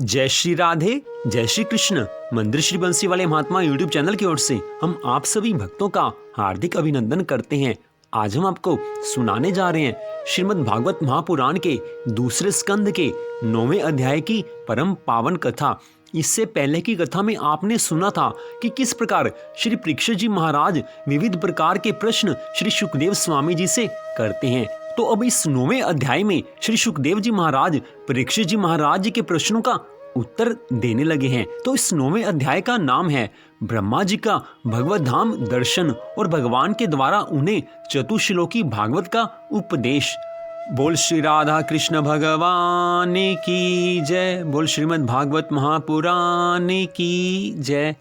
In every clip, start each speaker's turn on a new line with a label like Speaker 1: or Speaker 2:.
Speaker 1: जय श्री राधे, जय श्री कृष्ण। मंदिर श्री बंसी वाले महात्मा यूट्यूब चैनल की ओर से हम आप सभी भक्तों का हार्दिक अभिनंदन करते हैं। आज हम आपको सुनाने जा रहे हैं श्रीमद् भागवत महापुराण के दूसरे स्कंद के 9वें अध्याय की परम पावन कथा। इससे पहले की कथा में आपने सुना था कि किस प्रकार श्री परीक्षित जी महाराज विविध प्रकार के प्रश्न श्री सुखदेव स्वामी जी से करते हैं। तो अब इस 9वें अध्याय में श्री सुखदेव जी महाराज परीक्षित जी महाराज जी के प्रश्नों का उत्तर देने लगे हैं। तो इस 9वें अध्याय का नाम है ब्रह्मा जी का भगवत धाम दर्शन और भगवान के द्वारा उन्हें चतुश्लोकी भागवत का उपदेश। बोल श्री राधा कृष्ण भगवान की जय। बोल श्रीमद् भागवत महापुराण की जय।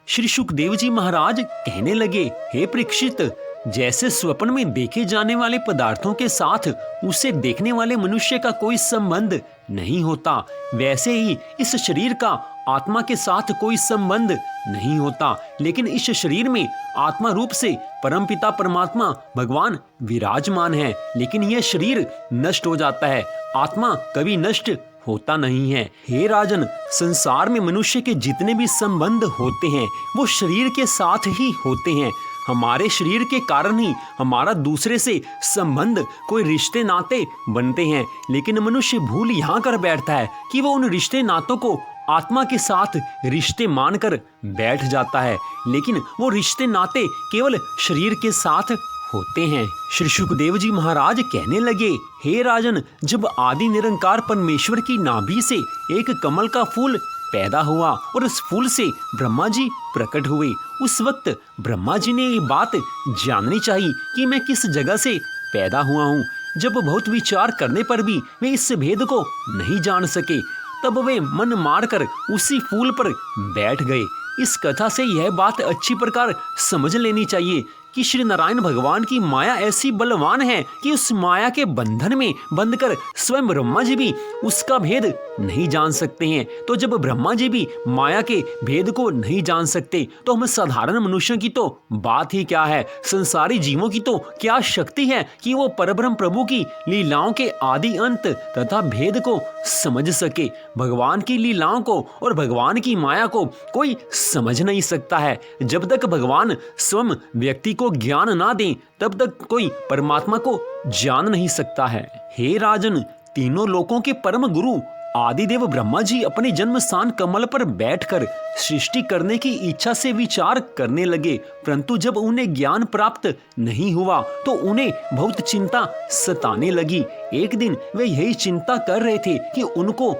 Speaker 1: श्री सुखदेव जी महाराज कहने लगे, हे परीक्षित, जैसे स्वप्न में देखे जाने वाले पदार्थों के साथ उसे देखने वाले मनुष्य का कोई संबंध नहीं होता, वैसे ही इस शरीर का आत्मा के साथ कोई संबंध नहीं होता। लेकिन इस शरीर में आत्मा रूप से परमपिता परमात्मा भगवान विराजमान है। लेकिन यह शरीर नष्ट हो जाता है, आत्मा कभी नष्ट होता नहीं है। हे राजन, संसार में मनुष्य के जितने भी संबंध होते हैं वो शरीर के साथ ही होते हैं। हमारे शरीर के कारण ही हमारा दूसरे से संबंध, कोई रिश्ते नाते बनते हैं। लेकिन मनुष्य भूल यहाँ कर बैठता है कि वो उन रिश्ते नातों को आत्मा के साथ रिश्ते मानकर बैठ जाता है। लेकिन वो रिश्ते नाते केवल शरीर के साथ होते हैं। श्री सुखदेव जी महाराज कहने लगे, हे राजन, जब आदि निरंकार परमेश्वर की नाभि से एक कमल का फूल पैदा हुआ और उस फूल से ब्रह्मा जी प्रकट हुए, उस वक्त ब्रह्मा जी ने ये बात जाननी चाहिए कि मैं किस जगह से पैदा हुआ हूँ। जब बहुत विचार करने पर भी वे इस भेद को नहीं जान सके, तब वे मन मारकर उसी फूल पर बैठ गए। इस कथा से यह बात अच्छी प्रकार समझ लेनी चाहिए कि श्री नारायण भगवान की माया ऐसी बलवान है कि उस माया के बंधन में बंधकर स्वयं ब्रह्मा जी भी उसका भेद नहीं जान सकते हैं। तो जब ब्रह्मा जी भी माया के भेद को नहीं जान सकते तो हम साधारण मनुष्यों की तो बात ही क्या है, संसारी जीवों की तो क्या शक्ति है कि वो परब्रह्म प्रभु की लीलाओं के आदि अंत तथा भेद को समझ सके। भगवान की लीलाओं को और भगवान की माया को कोई समझ नहीं सकता है। जब तक भगवान स्वयं व्यक्ति को ज्ञान ना दें तब तक कोई परमात्मा को जान नहीं सकता है। हे राजन, तीनों लोकों के परम गुरु आदिदेव ब्रह्मा जी अपने जन्म स्थान कमल पर बैठकर सृष्टि करने की इच्छा से विचार करने लगे, परंतु जब उन्हें ज्ञान प्राप्त नहीं हुआ तो उन्हें बहुत चिंता सताने लगी। एक दिन वे यही चिंता कर रहे थे कि उनको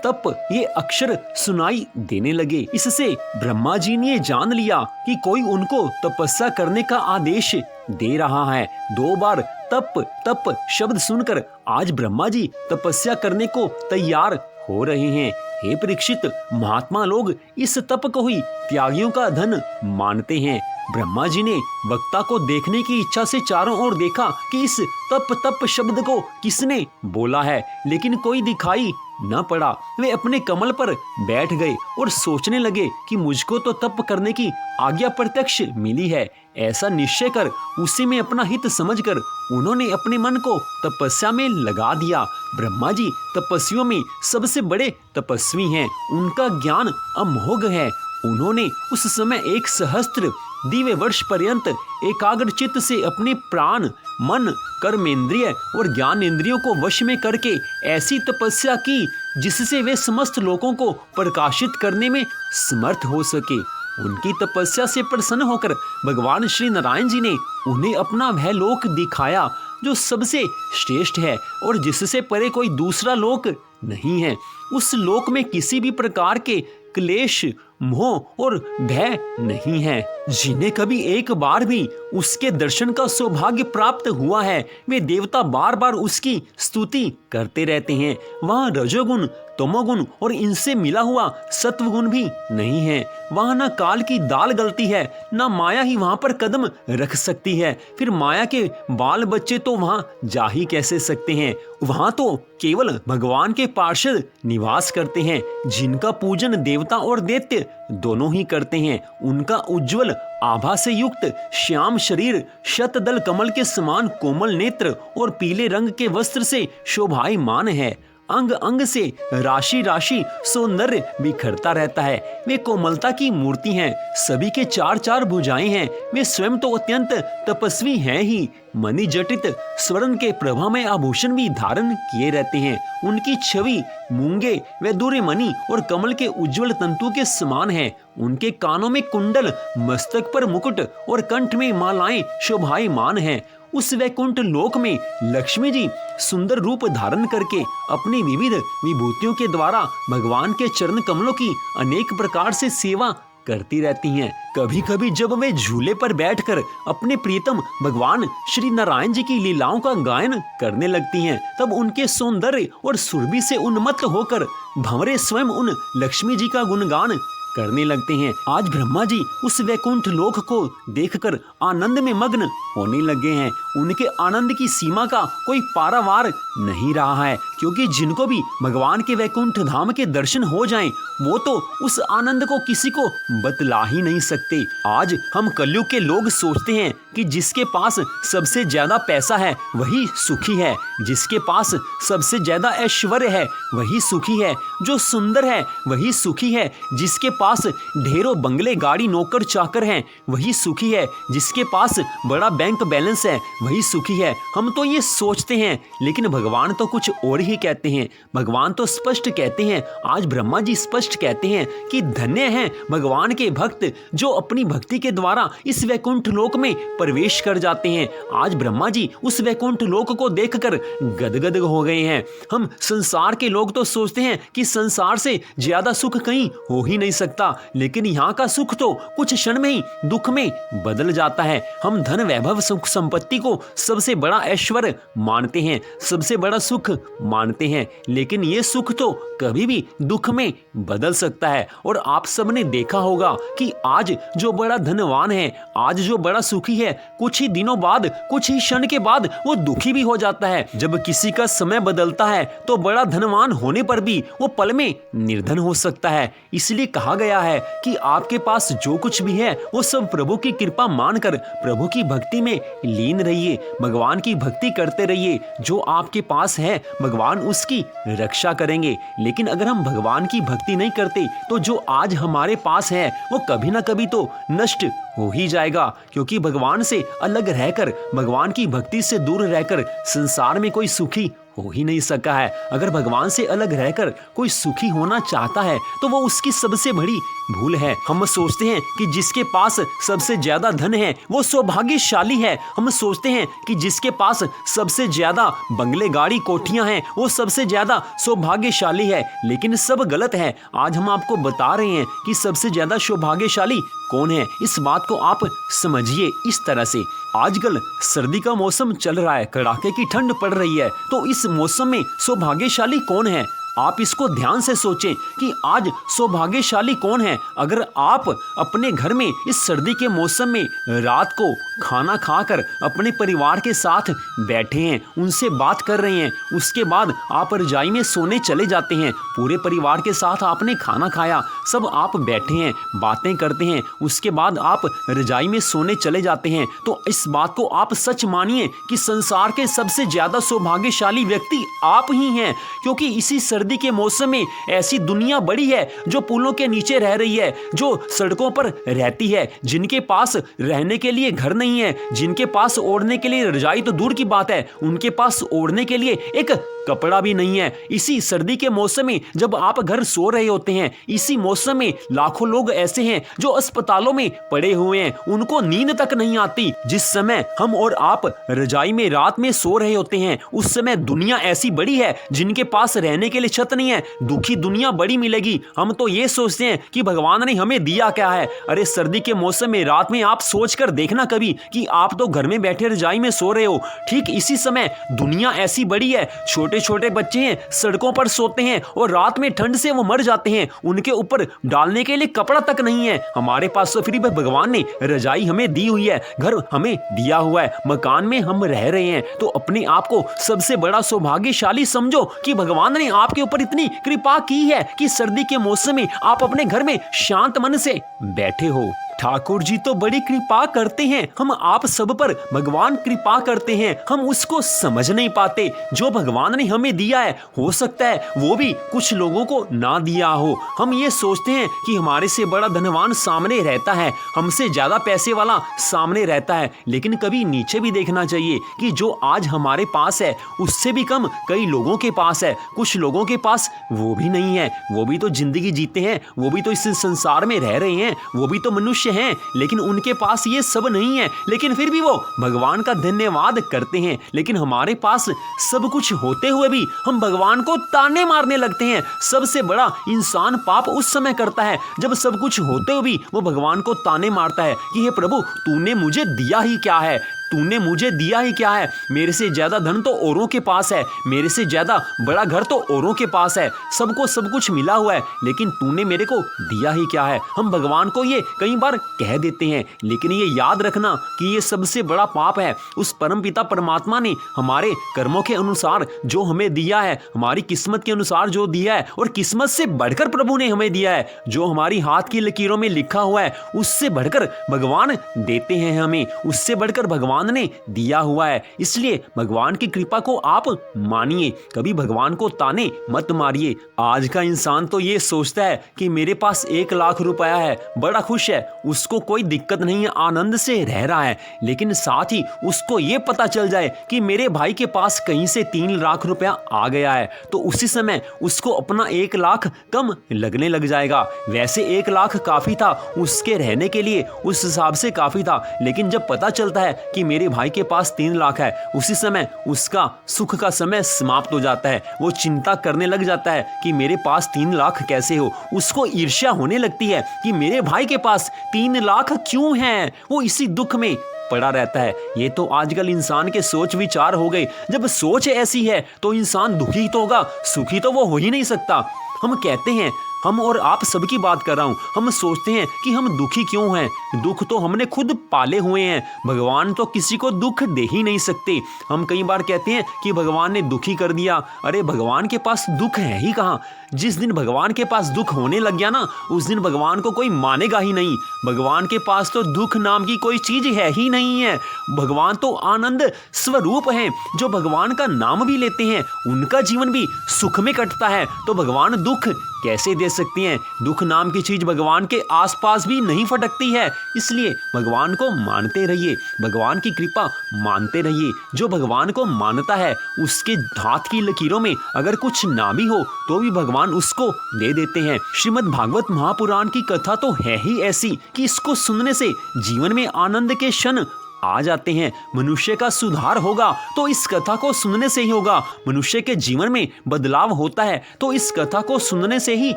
Speaker 1: तप ये अक्षर सुनाई देने लगे। इससे ब्रह्मा जी ने जान लिया कि कोई उनको तपस्या करने का आदेश दे रहा है। 2 बार तप शब्द सुनकर आज ब्रह्मा जी तपस्या करने को तैयार हो रहे हैं। हे परीक्षित, महात्मा लोग इस तप को ही त्यागियों का धन मानते हैं। ब्रह्मा जी ने वक्ता को देखने की इच्छा से चारों ओर देखा कि इस तप शब्द को किसने बोला है, लेकिन कोई दिखाई न पड़ा। वे अपने कमल पर बैठ गए और सोचने लगे कि मुझको तो तप करने की आज्ञा प्रत्यक्ष मिली है। ऐसा निश्चय कर उसी में अपना हित समझकर उन्होंने अपने मन को तपस्या में लगा दिया। ब्रह्मा जी तपस्वियों में सबसे बड़े तपस्वी हैं, उनका ज्ञान अमोघ है। उन्होंने उस समय 1 सहस्त्र दिव्य वर्ष पर्यंत एकाग्र चित्त से अपने प्राण, मन, कर्मेंद्रिय और ज्ञान इंद्रियों को वश में करके ऐसी तपस्या की जिससे वे समस्त लोगों को प्रकाशित करने में समर्थ हो सके। उनकी तपस्या से प्रसन्न होकर भगवान श्री नारायण जी ने उन्हें अपना वह लोक दिखाया जो सबसे श्रेष्ठ है और जिससे परे कोई दूसरा लोक नहीं है। उस लोक में किसी भी प्रकार के क्लेश, मोह और भय नहीं है। जिन्हें कभी एक बार भी उसके दर्शन का सौभाग्य प्राप्त हुआ है वे देवता बार बार उसकी स्तुति करते रहते हैं। वहाँ रजोगुण, तमोगुण और इनसे मिला हुआ सत्वगुण भी नहीं है। वहाँ न काल की दाल गलती है, न माया ही वहाँ पर कदम रख सकती है। फिर माया के बाल बच्चे तो वहाँ जा ही कैसे सकते हैं। वहाँ तो केवल भगवान के पार्षद निवास करते हैं, जिनका पूजन देवता और दैत्य दोनों ही करते हैं। उनका उज्जवल आभा से युक्त श्याम शरीर, शतदल कमल के समान कोमल नेत्र और पीले रंग के वस्त्र से शोभायमान है। अंग अंग से राशि राशि सौंदर्य बिखरता रहता है। वे कोमलता की मूर्ति हैं, सभी के चार चार भुजाएं हैं। वे स्वयं तो अत्यंत तपस्वी हैं ही, मणि जटित स्वर्ण के प्रभा में आभूषण भी धारण किए रहते हैं। उनकी छवि मूंगे व दूरे मणि और कमल के उज्जवल तंतु के समान है। उनके कानों में कुंडल, मस्तक पर मुकुट और कंठ में मालाएं शोभायमान हैं। उस वैकुंठ लोक में लक्ष्मी जी सुंदर रूप धारण करके अपनी विविध विभूतियों के द्वारा भगवान के चरण कमलों की अनेक प्रकार से सेवा करती रहती हैं। कभी कभी जब वे झूले पर बैठकर अपने प्रियतम भगवान श्री नारायण जी की लीलाओं का गायन करने लगती हैं, तब उनके सौंदर्य और सुरभि से उन्मत्त होकर भंवरे स्वयं उन लक्ष्मी जी का गुणगान करने लगते हैं। आज ब्रह्मा जी उस वैकुंठ लोक को देखकर आनंद में मग्न होने लगे हैं। उनके आनंद की सीमा का कोई पारावार नहीं रहा है, क्योंकि जिनको भी भगवान के वैकुंठ धाम के दर्शन हो जाएं, वो तो उस आनंद को किसी को बतला ही नहीं सकते। आज हम कलयुग के लोग सोचते हैं कि जिसके पास सबसे ज्यादा पैसा है वही सुखी है, जिसके पास सबसे ज्यादा ऐश्वर्य है वही सुखी है, जो सुंदर है वही सुखी है, जिसके पास ढेरों बंगले गाड़ी नौकर चाकर हैं वही सुखी है, जिसके पास बड़ा बैंक बैलेंस है वही सुखी है। हम तो ये सोचते हैं, लेकिन भगवान तो कुछ और ही कहते हैं। भगवान तो स्पष्ट कहते हैं, आज ब्रह्मा जी स्पष्ट कहते हैं कि धन्य हैं भगवान के भक्त जो अपनी भक्ति के द्वारा इस वैकुंठ लोक में प्रवेश कर जाते हैं। आज ब्रह्मा जी उस वैकुंठ लोक को देखकर गदगद हो गए हैं। हम संसार के लोग तो सोचते हैं कि संसार से ज्यादा सुख कहीं हो ही नहीं सकता, लेकिन यहाँ का सुख तो कुछ क्षण में ही दुख में बदल जाता है। हम धन वैभव सुख संपत्ति को सबसे बड़ा ऐश्वर्य मानते हैं, सबसे बड़ा सुख मानते हैं, लेकिन ये सुख तो कभी भी दुख में बदल सकता है। और आप सबने देखा होगा कि आज जो बड़ा धनवान है, आज जो बड़ा सुखी है, कुछ ही दिनों बाद, कुछ ही क्षण के बाद वो दुखी भी हो जाता है। जब किसी का समय बदलता है तो बड़ा धनवान होने पर भी वो पल में निर्धन हो सकता है। इसलिए कहा गया है कि आपके पास जो कुछ भी है वो सब प्रभु की कृपा मानकर प्रभु की भक्ति में लीन रहिए, भगवान की भक्ति करते रहिए। जो आपके पास है भगवान उसकी रक्षा करेंगे, लेकिन अगर हम भगवान की भक्ति नहीं करते तो जो आज हमारे पास है वो कभी ना कभी तो नष्ट हो ही जाएगा, क्योंकि भगवान से अलग रहकर, भगवान की भक्ति से दूर रहकर संसार में कोई सुखी हो ही नहीं सका है। अगर भगवान से अलग रहकर कोई सुखी होना चाहता है तो वो उसकी सबसे बड़ी भूल है। हम सोचते हैं कि जिसके पास सबसे ज्यादा धन है वो सौभाग्यशाली है। हम सोचते हैं कि जिसके पास सबसे ज्यादा बंगले गाड़ी कोठियां हैं वो सबसे ज्यादा सौभाग्यशाली है, लेकिन सब गलत है। आज हम आपको बता रहे हैं कि सबसे ज्यादा सौभाग्यशाली कौन है। इस बात को आप समझिए इस तरह से, आजकल सर्दी का मौसम चल रहा है, कड़ाके की ठंड पड़ रही है, तो इस मौसम में सौभाग्यशाली कौन है? आप इसको ध्यान से सोचें कि आज सौभाग्यशाली कौन है। अगर आप अपने घर में इस सर्दी के मौसम में रात को खाना खाकर अपने परिवार के साथ बैठे हैं, उनसे बात कर रहे हैं, उसके बाद आप रजाई में सोने चले जाते हैं, पूरे परिवार के साथ आपने खाना खाया, सब आप बैठे हैं, बातें करते हैं, उसके बाद आप रजाई में सोने चले जाते हैं, तो इस बात को आप सच मानिए कि संसार के सबसे ज्यादा सौभाग्यशाली व्यक्ति आप ही हैं। क्योंकि इसी सर्दी के मौसम में ऐसी दुनिया बड़ी है जो पुलों के नीचे रह रही है, जो सड़कों पर रहती है, जिनके पास रहने के लिए घर नहीं है, जिनके पास ओढ़ने के लिए रजाई तो दूर की बात है, उनके पास ओढ़ने के लिए एक कपड़ा भी नहीं है। इसी सर्दी के मौसम में जब आप घर सो रहे होते हैं, इसी मौसम में लाखों लोग ऐसे हैं जो अस्पतालों में पड़े हुए हैं, उनको नींद तक नहीं आती। जिस समय हम और आप रजाई में रात में सो रहे होते हैं, उस समय दुनिया ऐसी बड़ी है जिनके पास रहने के लिए छत नहीं है, दुखी दुनिया बड़ी मिलेगी। हम तो ये सोचते हैं कि भगवान ने हमें दिया क्या है। अरे सर्दी के मौसम में रात में आप सोच कर देखना कभी कि आप तो घर में बैठे रजाई में सो रहे हो, ठीक इसी समय दुनिया ऐसी बड़ी है, छोटे छोटे बच्चे हैं सड़कों पर सोते हैं और रात में ठंड से वो मर जाते हैं, उनके ऊपर डालने के लिए कपड़ा तक नहीं है। हमारे पास तो फिर भी भगवान ने रजाई हमें दी हुई है, घर हमें दिया हुआ है, मकान में हम रह रहे हैं, तो अपने आप को सबसे बड़ा सौभाग्यशाली समझो कि भगवान ने आपके ऊपर इतनी कृपा की है कि सर्दी के मौसम में आप अपने घर में शांत मन से बैठे हो। ठाकुर जी तो बड़ी कृपा करते हैं, हम आप सब पर भगवान कृपा करते हैं, हम उसको समझ नहीं पाते। जो भगवान ने हमें दिया है, हो सकता है वो भी कुछ लोगों को ना दिया हो। हम ये सोचते हैं कि हमारे से बड़ा धनवान सामने रहता है, हमसे ज्यादा पैसे वाला सामने रहता है, लेकिन कभी नीचे भी देखना चाहिए कि जो आज हमारे पास है उससे भी कम कई लोगों के पास है। कुछ लोगों के पास वो भी नहीं है, वो भी तो जिंदगी जीते हैं, वो भी तो इस संसार में रह रहे हैं, वो भी तो मनुष्य हैं, लेकिन उनके पास ये सब नहीं है, लेकिन फिर भी वो भगवान का धन्यवाद करते हैं। लेकिन हमारे पास सब कुछ होते हुए भी हम भगवान को ताने मारने लगते हैं। सबसे बड़ा इंसान पाप उस समय करता है जब सब कुछ होते हुए भी वो भगवान को ताने मारता है कि हे प्रभु, तूने मुझे दिया ही क्या है, तूने मुझे दिया ही क्या है, मेरे से ज्यादा धन तो औरों के पास है, मेरे से ज्यादा बड़ा घर तो औरों के पास है, सबको सब कुछ मिला हुआ है, लेकिन तूने मेरे को दिया ही क्या है। हम भगवान को ये कई बार कह देते हैं, लेकिन ये याद रखना कि ये सबसे बड़ा पाप है। उस परम पिता परमात्मा ने हमारे कर्मों के अनुसार जो हमें दिया है, हमारी किस्मत के अनुसार जो दिया है, और किस्मत से बढ़कर प्रभु ने हमें दिया है, जो हमारी हाथ की लकीरों में लिखा हुआ है, उससे बढ़कर भगवान देते हैं हमें, उससे बढ़कर भगवान ने दिया हुआ है। इसलिए भगवान की कृपा को आप मानिए, कभी भगवान को ताने मत मारिए। आज का इंसान तो ये सोचता है कि मेरे पास 1 लाख रुपया है, बड़ा खुश है, उसको कोई दिक्कत नहीं है, आनंद से रह रहा है, लेकिन साथ ही उसको ये पता चल जाए कि मेरे भाई के पास कहीं से 3 लाख रुपया आ गया है, तो उसी समय उसको अपना 1 लाख कम लगने लग जाएगा। वैसे 1 लाख काफी था उसके रहने के लिए, उस हिसाब से काफी था, लेकिन जब पता चलता है कि मेरे भाई के पास 3 लाख है, उसी समय उसका सुख का समय समाप्त हो जाता है। वो चिंता करने लग जाता है कि मेरे पास 3 लाख कैसे हो, उसको ईर्ष्या होने लगती है कि मेरे भाई के पास 3 लाख क्यों हैं। वो इसी दुख में पड़ा रहता है। ये तो आजकल इंसान के सोच विचार हो गए। जब सोच ऐसी है तो इंसान दुखी तो होगा, सुखी तो वो हो ही नहीं सकता। हम कहते हैं, हम और आप सबकी बात कर रहा हूं, हम सोचते हैं कि हम दुखी क्यों हैं। दुख तो हमने खुद पाले हुए हैं, भगवान तो किसी को दुख दे ही नहीं सकते। हम कई बार कहते हैं कि भगवान ने दुखी कर दिया, अरे भगवान के पास दुख है ही कहाँ। जिस दिन भगवान के पास दुख होने लग गया ना, उस दिन भगवान को कोई मानेगा ही नहीं। भगवान के पास तो दुख नाम की कोई चीज है ही नहीं है। भगवान तो आनंद स्वरूप हैं, जो भगवान का नाम भी लेते हैं उनका जीवन भी सुख में कटता है, तो भगवान दुख कैसे दे सकती हैं। दुख नाम की चीज भगवान के आसपास भी नहीं फटकती है। इसलिए भगवान को मानते रहिए, भगवान की कृपा मानते रहिए। जो भगवान को मानता है उसके हाथ की लकीरों में अगर कुछ ना भी हो तो भी भगवान उसको दे देते हैं। श्रीमद् भागवत महापुराण की कथा तो है ही ऐसी कि इसको सुनने से जीवन में आनंद के क्षण आ जाते हैं। मनुष्य का सुधार होगा तो इस कथा को सुनने से ही होगा। मनुष्य के जीवन में बदलाव होता है तो इस कथा को सुनने से ही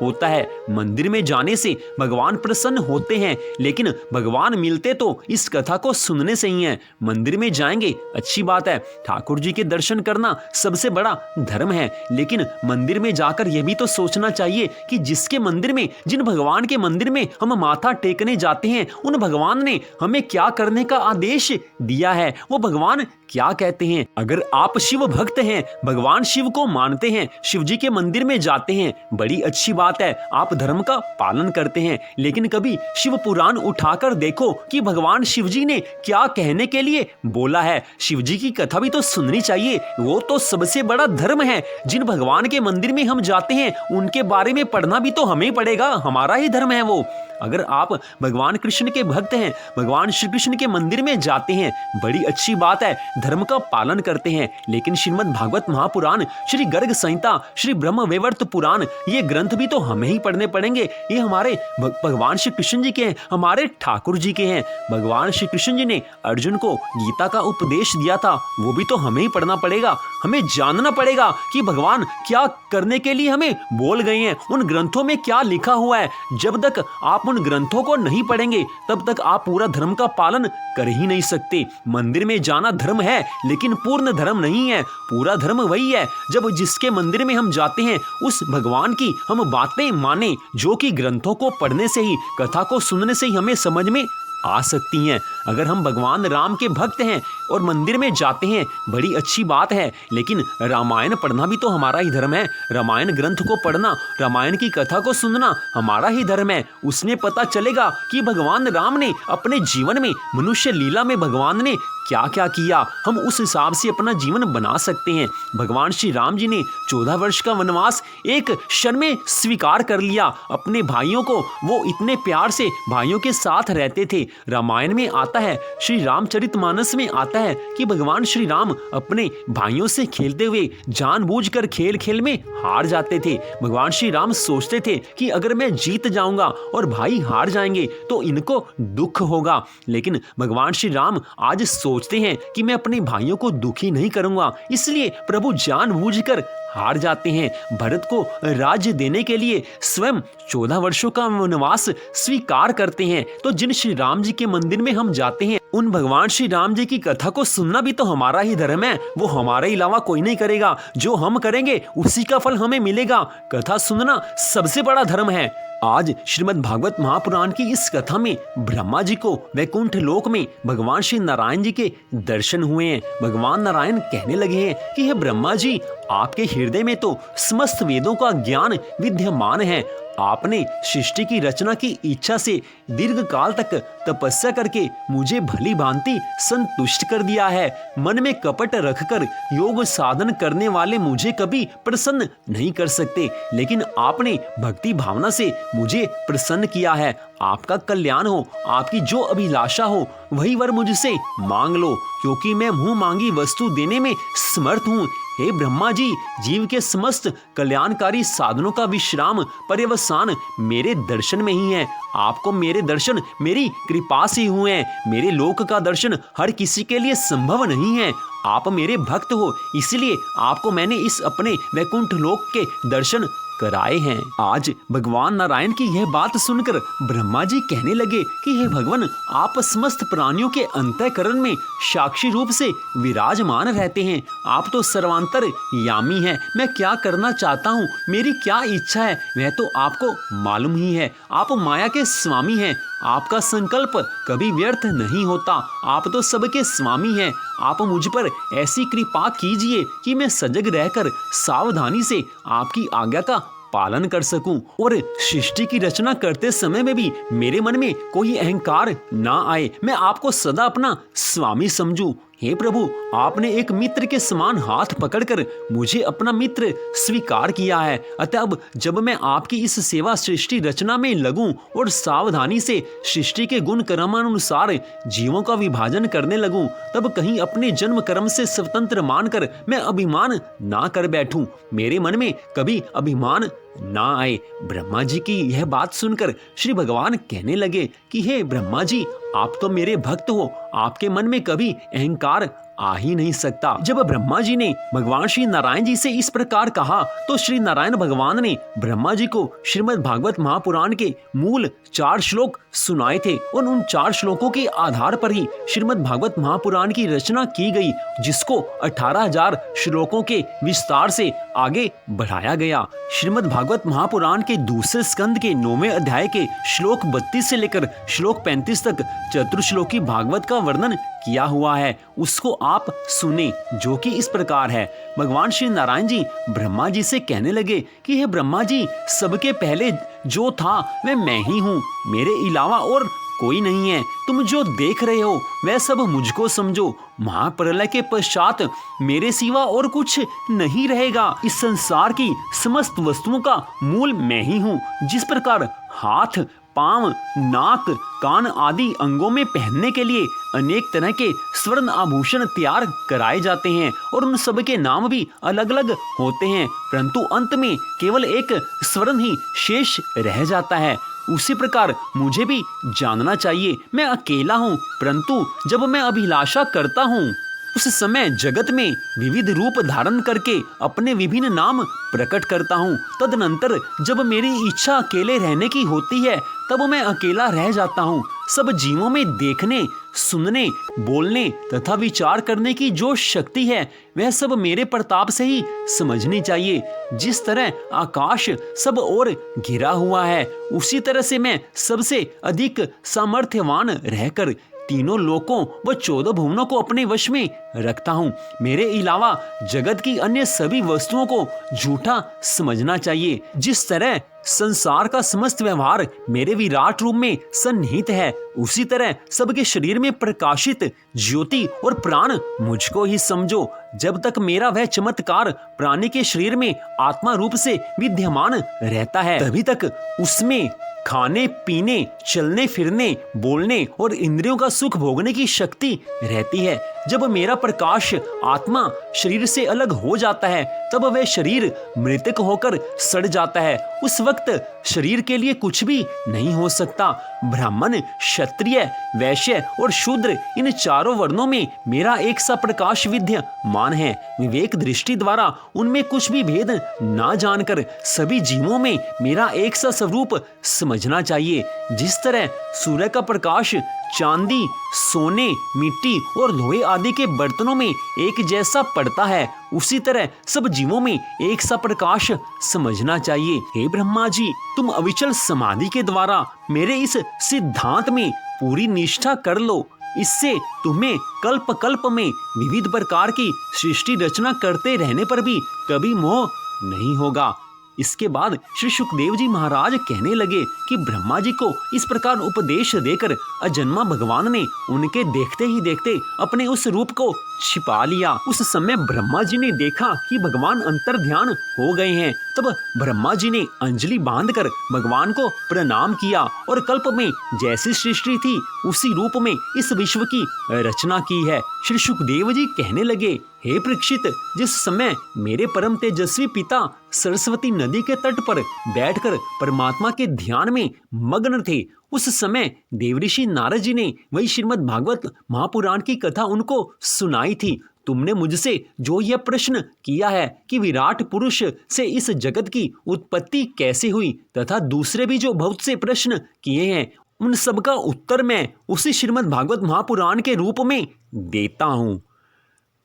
Speaker 1: होता है। मंदिर में जाने से भगवान प्रसन्न होते हैं, लेकिन भगवान मिलते तो इस कथा को सुनने से ही है। मंदिर में जाएंगे अच्छी बात है, ठाकुर जी के दर्शन करना सबसे बड़ा धर्म है, लेकिन मंदिर में जाकर यह भी तो सोचना चाहिए कि जिसके मंदिर में, जिन भगवान के मंदिर में हम माथा टेकने जाते हैं, उन भगवान ने हमें क्या करने का आदेश दिया है, वो भगवान क्या कहते हैं। अगर आप शिव भक्त हैं, भगवान शिव को मानते हैं, शिव जी के मंदिर में जाते हैं, बड़ी अच्छी बात है, आप धर्म का पालन करते हैं, लेकिन कभी शिव पुराण उठाकर देखो कि भगवान शिव जी ने क्या कहने के लिए बोला है। शिव जी की कथा भी तो सुननी चाहिए, वो तो सबसे बड़ा धर्म है। जिन भगवान के मंदिर में हम जाते हैं उनके बारे में पढ़ना भी तो हमें ही पड़ेगा, हमारा ही धर्म है वो। अगर आप भगवान कृष्ण के भक्त हैं, भगवान श्री कृष्ण के मंदिर में जाते हैं, बड़ी अच्छी बात है, धर्म का पालन करते हैं, लेकिन श्रीमद् भागवत महापुराण, श्री गर्ग संहिता, श्री ब्रह्म वैवर्त पुराण, ये ग्रंथ भी तो हमें ही पढ़ने पड़ेंगे। ये हमारे भगवान श्री कृष्ण जी के हैं, हमारे ठाकुर जी के हैं। भगवान श्री कृष्ण जी ने अर्जुन को गीता का उपदेश दिया था, वो भी तो हमें ही पढ़ना पड़ेगा। हमें जानना पड़ेगा कि भगवान क्या करने के लिए हमें बोल गए हैं, उन ग्रंथों में क्या लिखा हुआ है। जब तक आप उन ग्रंथों को नहीं पढ़ेंगे तब तक आप पूरा धर्म का पालन कर ही नहीं सकते। मंदिर में जाना धर्म है, लेकिन पूर्ण धर्म नहीं है। पूरा धर्म वही है जब जिसके मंदिर में हम जाते हैं उस भगवान की हम बातें माने, जो कि ग्रंथों को पढ़ने से ही, कथा को सुनने से ही हमें समझ में आ सकती हैं। अगर हम भगवान राम के भक्त हैं, और मंदिर में जाते हैं, बड़ी अच्छी बात है, लेकिन रामायण पढ़ना भी तो हमारा ही धर्म है। रामायण ग्रंथ को पढ़ना, रामायण की कथा को सुनना हमारा ही धर्म है। उसमें पता चलेगा कि भगवान राम ने अपने जीवन में, मनुष्य लीला में भगवान ने क्या क्या किया। हम उस हिसाब से अपना जीवन बना सकते हैं। भगवान श्री राम जी ने 14 वर्ष का वनवास एक क्षण में स्वीकार कर लिया। अपने भाइयों को वो इतने प्यार से भाइयों के साथ रहते थे। रामायण में आता है, श्री रामचरितमानस में आता है कि भगवान श्री राम अपने भाइयों से खेलते हुए जानबूझकर खेल खेल में हार जाते थे। भगवान श्री राम सोचते थे कि अगर मैं जीत जाऊंगा और भाई हार जाएंगे तो इनको दुख होगा, लेकिन भगवान श्री राम आज सोचते हैं कि मैं अपने भाइयों को दुखी नहीं करूंगा, इसलिए प्रभु जानबूझकर हार जाते हैं। भरत को राज्य देने के लिए स्वयं 14 वर्षों का वनवास स्वीकार करते हैं। तो जिन श्री राम जी के मंदिर में हम जाते हैं, उन भगवान श्री राम जी की कथा को सुनना भी तो हमारा ही धर्म है। वो हमारे अलावा कोई नहीं करेगा, जो हम करेंगे उसी का फल हमें मिलेगा। कथा सुनना सबसे बड़ा धर्म है। आज श्रीमद् भागवत महापुराण की इस कथा में ब्रह्मा जी को वैकुंठ लोक में भगवान श्री नारायण जी के दर्शन हुए हैं। भगवान नारायण कहने लगे हैं कि हे ब्रह्मा जी, आपके हृदय में तो समस्त वेदों का ज्ञान विद्यमान है। आपने सृष्टि की रचना की इच्छा से दीर्घ काल तक तपस्या करके मुझे भली भांति संतुष्ट कर दिया है। मन में कपट रखकर योग साधन करने वाले मुझे कभी प्रसन्न नहीं कर सकते, लेकिन आपने भक्ति भावना से मुझे प्रसन्न किया है। आपका कल्याण हो, आपकी जो अभिलाषा हो वही वर मुझसे मांग लो, क्योंकि मैं मुंह मांगी वस्तु देने में समर्थ हूँ। हे ब्रह्मा जी, जीव के समस्त कल्याणकारी साधनों का विश्राम पर्यवसान मेरे दर्शन में ही है। आपको मेरे दर्शन मेरी कृपा से हुए हैं। मेरे लोक का दर्शन हर किसी के लिए संभव नहीं है। आप मेरे भक्त हो, इसलिए आपको मैंने इस अपने वैकुंठ लोक के दर्शन कराए हैं। आज भगवान नारायण की यह बात सुनकर ब्रह्मा जी कहने लगे कि हे भगवान, आप समस्त प्राणियों के अंतःकरण में साक्षी रूप से विराजमान रहते हैं। आप तो सर्वांतर यामी हैं। मैं क्या करना चाहता हूँ, मेरी क्या इच्छा है, वह तो आपको मालूम ही है। आप माया के स्वामी हैं। आपका संकल्प कभी व्यर्थ नहीं होता। आप तो सबके स्वामी हैं। आप मुझ पर ऐसी कृपा कीजिए कि मैं सजग रहकर सावधानी से आपकी आज्ञा का पालन कर सकूं और सृष्टि की रचना करते समय में भी मेरे मन में कोई अहंकार ना आए। मैं आपको सदा अपना स्वामी समझूं। हे प्रभु, आपने एक मित्र के समान हाथ पकड़कर मुझे अपना मित्र स्वीकार किया है। अतः अब जब मैं आपकी इस सेवा सृष्टि रचना में लगूं और सावधानी से सृष्टि के गुण कर्मानुसार जीवों का विभाजन करने लगूं, तब कहीं अपने जन्म कर्म से स्वतंत्र मानकर मैं अभिमान ना कर बैठूं, मेरे मन में कभी अभिमान ना आए। ब्रह्मा जी की यह बात सुनकर श्री भगवान कहने लगे कि हे ब्रह्मा जी, आप तो मेरे भक्त हो, आपके मन में कभी अहंकार आ ही नहीं सकता। जब ब्रह्मा जी ने भगवान श्री नारायण जी से इस प्रकार कहा, तो श्री नारायण भगवान ने ब्रह्मा जी को श्रीमद् भागवत महापुराण के मूल 4 श्लोक सुनाए थे और उन 4 श्लोकों के आधार पर ही श्रीमद् भागवत महापुराण की रचना की गई, जिसको 18,000 श्लोकों के विस्तार से आगे बढ़ाया गया। श्रीमद् भागवत महापुराण के दूसरे स्कंद के 9वें अध्याय के श्लोक 32 से लेकर श्लोक 35 तक चतुर्श्लोकी भागवत का वर्णन किया हुआ है। उसको आप सुने, जो कि इस प्रकार है। भगवान श्री नारायण जी ब्रह्मा जी से कहने लगे कि हे ब्रह्मा जी, सबके पहले जो था वह मैं ही हूँ, मेरे अलावा और कोई नहीं है। तुम जो देख रहे हो वह सब मुझको समझो। महाप्रलय के पश्चात मेरे सिवा और कुछ नहीं रहेगा। इस संसार की समस्त वस्तुओं का मूल मैं ही हूँ। जिस प्रकार हाथ, पांव, नाक, कान आदि अंगों में पहनने के लिए अनेक तरह के स्वर्ण आभूषण तैयार कराए जाते हैं और उन सब के नाम भी अलग अलग होते हैं, परंतु अंत में केवल एक स्वर्ण ही शेष रह जाता है। उसी प्रकार मुझे भी जानना चाहिए। मैं अकेला हूँ, परंतु जब मैं अभिलाषा करता हूँ उस समय जगत में विविध रूप धारण करके अपने विभिन्न नाम प्रकट करता हूँ। तदनंतर जब मेरी इच्छा अकेले रहने की होती है, तब मैं अकेला रह जाता हूँ। सब जीवों में देखने, सुनने, बोलने तथा विचार करने की जो शक्ति है, वह सब मेरे प्रताप से ही समझनी चाहिए। जिस तरह आकाश सब ओर घिरा हुआ है, उसी तरह से मैं सबसे अधिक सामर्थ्यवान रहकर तीनों लोकों व 14 भुवनों को अपने वश में रखता हूँ। मेरे अलावा जगत की अन्य सभी वस्तुओं को झूठा समझना चाहिए। जिस तरह संसार का समस्त व्यवहार मेरे विराट रूप में सन्निहित है, उसी तरह सबके शरीर में प्रकाशित ज्योति और प्राण मुझको ही समझो। जब तक मेरा वह चमत्कार प्राणी के शरीर में आत्मा रूप से विद्यमान रहता है, तभी तक उसमें खाने पीने, चलने फिरने, बोलने और इंद्रियों का सुख भोगने की शक्ति रहती है। जब मेरा प्रकाश आत्मा शरीर से अलग हो जाता है, तब वह शरीर मृतक होकर सड़ जाता है। उस वक्त शरीर के लिए कुछ भी नहीं हो सकता। ब्राह्मण, क्षत्रिय, वैश्य और शूद्र, इन चारों वर्णों में मेरा एक सा प्रकाश विद्यमान है। विवेक दृष्टि द्वारा उनमें कुछ भी भेद ना जानकर सभी जीवों में मेरा एक सा स्वरूप समझना चाहिए। जिस तरह सूर्य का प्रकाश चांदी, सोने, मिट्टी और लोहे आदि के बर्तनों में एक जैसा पड़ता है, उसी तरह सब जीवों में एक सा प्रकाश समझना चाहिए। हे ब्रह्मा जी, तुम अविचल समाधि के द्वारा मेरे इस सिद्धांत में पूरी निष्ठा कर लो। इससे तुम्हें कल्प कल्प में विविध प्रकार की सृष्टि रचना करते रहने पर भी कभी मोह नहीं होगा। इसके बाद श्री सुखदेव जी महाराज कहने लगे कि ब्रह्मा जी को इस प्रकार उपदेश देकर अजन्मा भगवान ने उनके देखते ही देखते अपने उस रूप को छिपा लिया। उस समय ब्रह्मा जी ने देखा कि भगवान अंतर ध्यान हो गए हैं। तब ब्रह्मा जी ने अंजलि बांधकर भगवान को प्रणाम किया और कल्प में जैसी सृष्टि थी उसी रूप में इस विश्व की रचना की है। श्री सुखदेव जी कहने लगे, हे परीक्षित, जिस समय मेरे परम तेजस्वी पिता सरस्वती नदी के तट पर बैठकर परमात्मा के ध्यान में मग्न थे, उस समय देवऋषि नारद जी ने वही श्रीमद् भागवत महापुराण की कथा उनको सुनाई थी। तुमने मुझसे जो यह प्रश्न किया है कि विराट पुरुष से इस जगत की उत्पत्ति कैसे हुई, तथा दूसरे भी जो बहुत से प्रश्न किए हैं, उन सब का उत्तर मैं उसी श्रीमद् भागवत महापुराण के रूप में देता हूँ।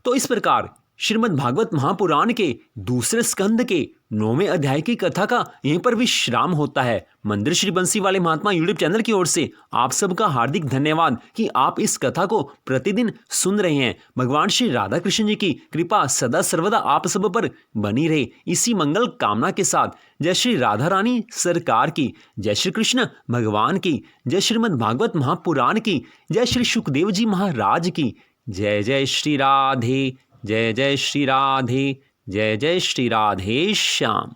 Speaker 1: तो इस प्रकार श्रीमद् भागवत महापुराण के दूसरे स्कंद के 9वें अध्याय की कथा का यहीं पर विश्राम होता है। मंदिर श्री बंसी वाले महात्मा यूट्यूब चैनल की ओर से आप सबका हार्दिक धन्यवाद कि आप इस कथा को प्रतिदिन सुन रहे हैं। भगवान श्री राधा कृष्ण जी की कृपा सदा सर्वदा आप सब पर बनी रहे, इसी मंगल कामना के साथ जय श्री राधा रानी सरकार की, जय श्री कृष्ण भगवान की, जय श्रीमद् भागवत महापुराण की, जय श्री सुखदेव जी महाराज की। जय जय श्री राधे, जय जय श्री राधे, जय जय श्री राधे श्याम।